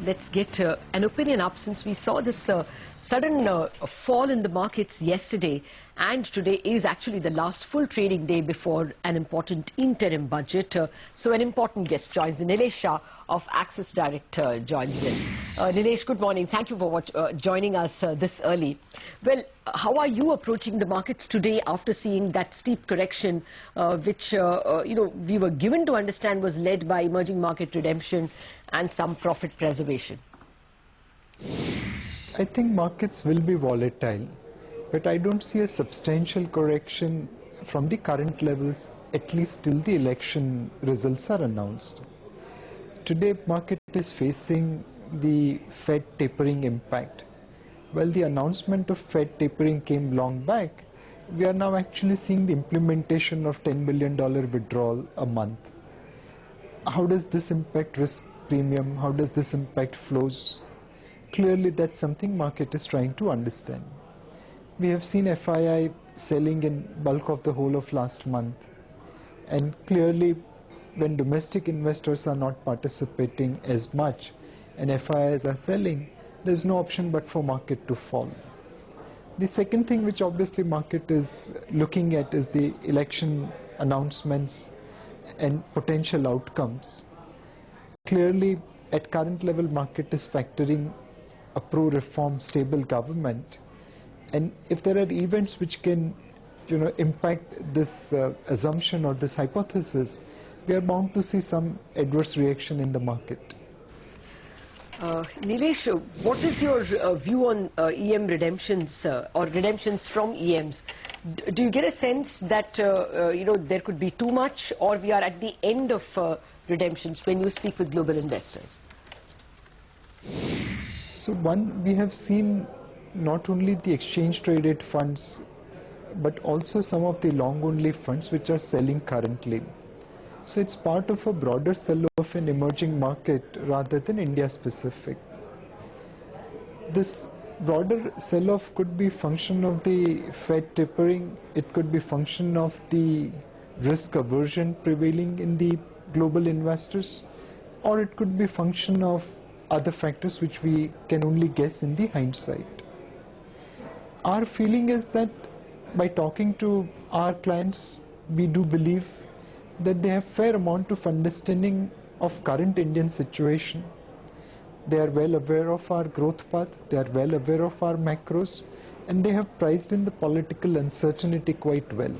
Let's get an opinion up, since we saw this sudden fall in the markets yesterday, and today is actually the last full trading day before an important interim budget. So an important guest joins in. Nilesh Shah of Axis Direct joins in. Nilesh, good morning. Thank you for joining us this early. Well, how are you approaching the markets today after seeing that steep correction, which we were given to understand was led by emerging market redemption and some profit preservation? I think markets will be volatile, but I don't see a substantial correction from the current levels, at least till the election results are announced. Today, market is facing the Fed tapering impact. While the announcement of Fed tapering came long back, we are now actually seeing the implementation of $10 billion withdrawal a month. How does this impact risk premium? How does this impact flows? Clearly, that's something market is trying to understand. We have seen FII selling in bulk of the whole of last month. And clearly, when domestic investors are not participating as much and FIIs are selling, there's no option but for market to fall. The second thing which obviously market is looking at is the election announcements and potential outcomes. Clearly, at current level, market is factoring a pro-reform stable government, and if there are events which can impact this assumption or this hypothesis, we are bound to see some adverse reaction in the market. Nilesh, what is your view on EM redemptions or redemptions from EMs? Do you get a sense that there could be too much, or we are at the end of redemptions when you speak with global investors? So one, we have seen not only the exchange traded funds, but also some of the long only funds which are selling currently. So it's part of a broader sell-off in emerging market rather than India specific. This broader sell-off could be function of the Fed tapering, it could be function of the risk aversion prevailing in the global investors, or it could be function of other factors which we can only guess in the hindsight. Our feeling is that by talking to our clients, we do believe that they have fair amount of understanding of current Indian situation. They are well aware of our growth path, they are well aware of our macros, and they have priced in the political uncertainty quite well.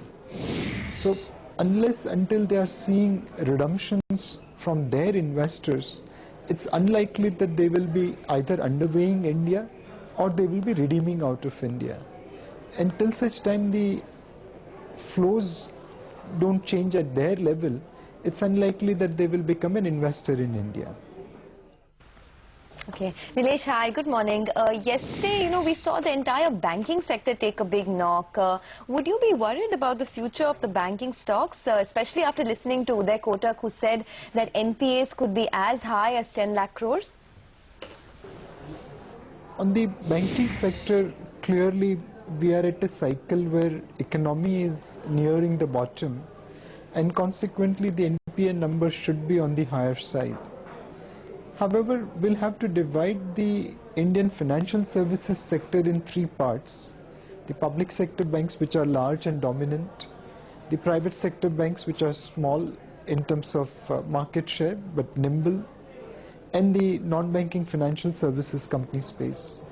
So until they are seeing redemptions from their investors, it's unlikely that they will be either underweighing India or they will be redeeming out of India. Until such time the flows don't change at their level, it's unlikely that they will become an investor in India. Okay. Nilesh, hi, good morning. Yesterday, we saw the entire banking sector take a big knock. Would you be worried about the future of the banking stocks, especially after listening to Uday Kotak, who said that NPAs could be as high as 10 lakh crores? On the banking sector, clearly we are at a cycle where economy is nearing the bottom, and consequently the NPA numbers should be on the higher side. However, we'll have to divide the Indian financial services sector in three parts: the public sector banks, which are large and dominant; the private sector banks, which are small in terms of market share but nimble; and the non-banking financial services company space.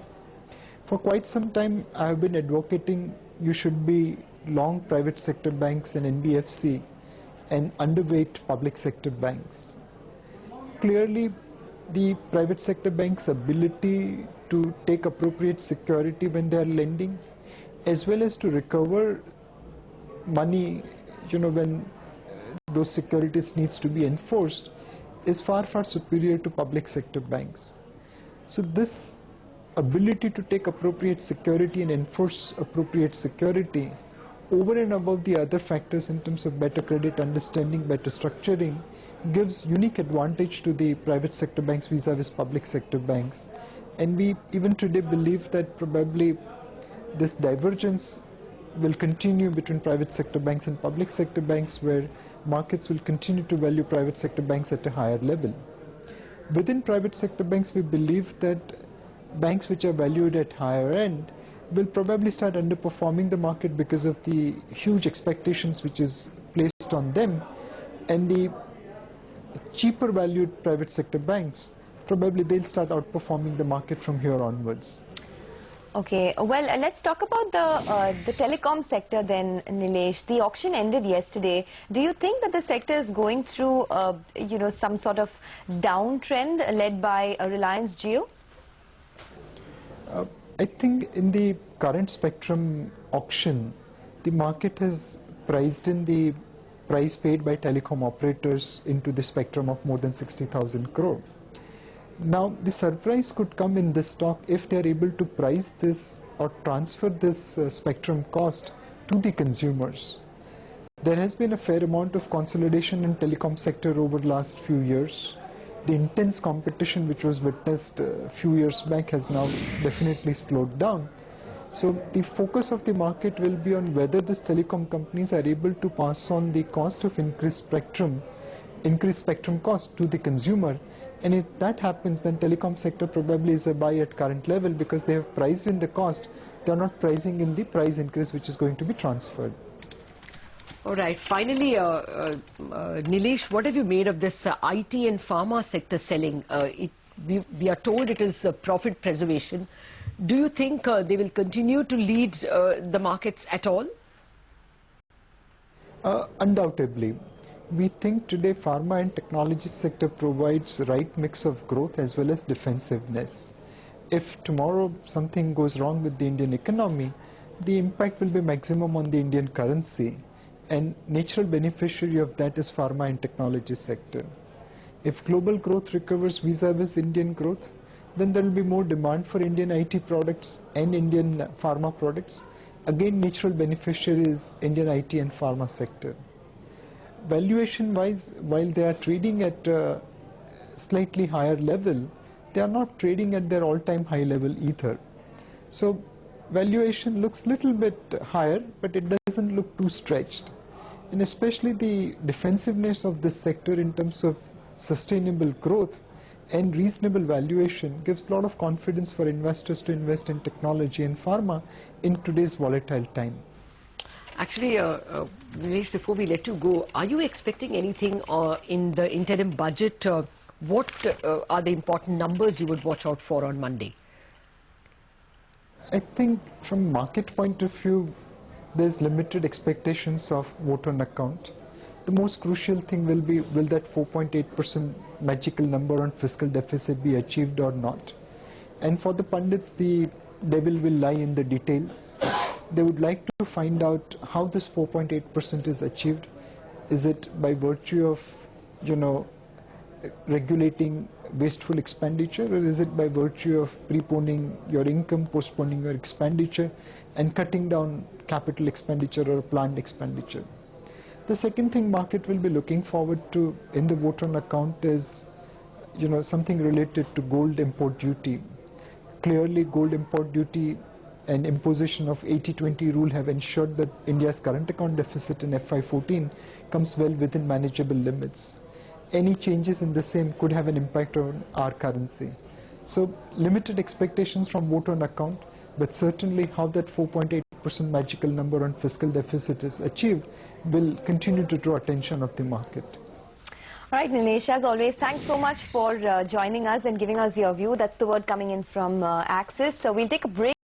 For quite some time, I have been advocating you should be long private sector banks and NBFC and underweight public sector banks. Clearly, the private sector bank's ability to take appropriate security when they are lending, as well as to recover money, when those securities needs to be enforced, is far, far superior to public sector banks. So this ability to take appropriate security and enforce appropriate security over and above the other factors in terms of better credit understanding, better structuring, gives unique advantage to the private sector banks vis-a-vis public sector banks. And we even today believe that probably this divergence will continue between private sector banks and public sector banks, where markets will continue to value private sector banks at a higher level. Within private sector banks, we believe that banks which are valued at higher end will probably start underperforming the market because of the huge expectations which is placed on them, and the cheaper valued private sector banks, probably they'll start outperforming the market from here onwards. Okay, well, let's talk about the telecom sector then, Nilesh. The auction ended yesterday. Do you think that the sector is going through, some sort of downtrend led by Reliance Jio? I think in the current spectrum auction, the market has priced in the price paid by telecom operators into the spectrum of more than 60,000 crore. Now, the surprise could come in this stock if they are able to price this or transfer this spectrum cost to the consumers. There has been a fair amount of consolidation in telecom sector over the last few years. The intense competition which was witnessed a few years back has now definitely slowed down. So the focus of the market will be on whether these telecom companies are able to pass on the cost of increased spectrum cost to the consumer. And if that happens, then telecom sector probably is a buy at current level because they have priced in the cost. They are not pricing in the price increase which is going to be transferred. All right. Finally, Nilesh, what have you made of this IT and pharma sector selling? We are told it is profit preservation. Do you think they will continue to lead the markets at all? Undoubtedly. We think today pharma and technology sector provides the right mix of growth as well as defensiveness. If tomorrow something goes wrong with the Indian economy, the impact will be maximum on the Indian currency, and natural beneficiary of that is pharma and technology sector. If global growth recovers vis-a-vis Indian growth, then there will be more demand for Indian IT products and Indian pharma products. Again, natural beneficiary is Indian IT and pharma sector. Valuation wise, while they are trading at a slightly higher level, they are not trading at their all-time high level either. So valuation looks little bit higher, but it doesn't look too stretched. And especially the defensiveness of this sector in terms of sustainable growth and reasonable valuation gives a lot of confidence for investors to invest in technology and pharma in today's volatile time. Actually, Nilesh, before we let you go, are you expecting anything in the interim budget? What are the important numbers you would watch out for on Monday? I think from market point of view, there's limited expectations of vote on account. The most crucial thing will be, will that 4.8% magical number on fiscal deficit be achieved or not? And for the pundits, the devil will lie in the details. They would like to find out how this 4.8% is achieved. Is it by virtue of, regulating wasteful expenditure, or is it by virtue of preponing your income, postponing your expenditure, and cutting down capital expenditure or planned expenditure? The second thing market will be looking forward to in the vote on account is, something related to gold import duty. Clearly, gold import duty and imposition of 80-20 rule have ensured that India's current account deficit in FY14 comes well within manageable limits. Any changes in the same could have an impact on our currency. So limited expectations from vote on account, but certainly how that 4.8% magical number on fiscal deficit is achieved will continue to draw attention of the market. All right, Nilesh, as always, thanks so much for joining us and giving us your view. That's the word coming in from Axis. So we'll take a break.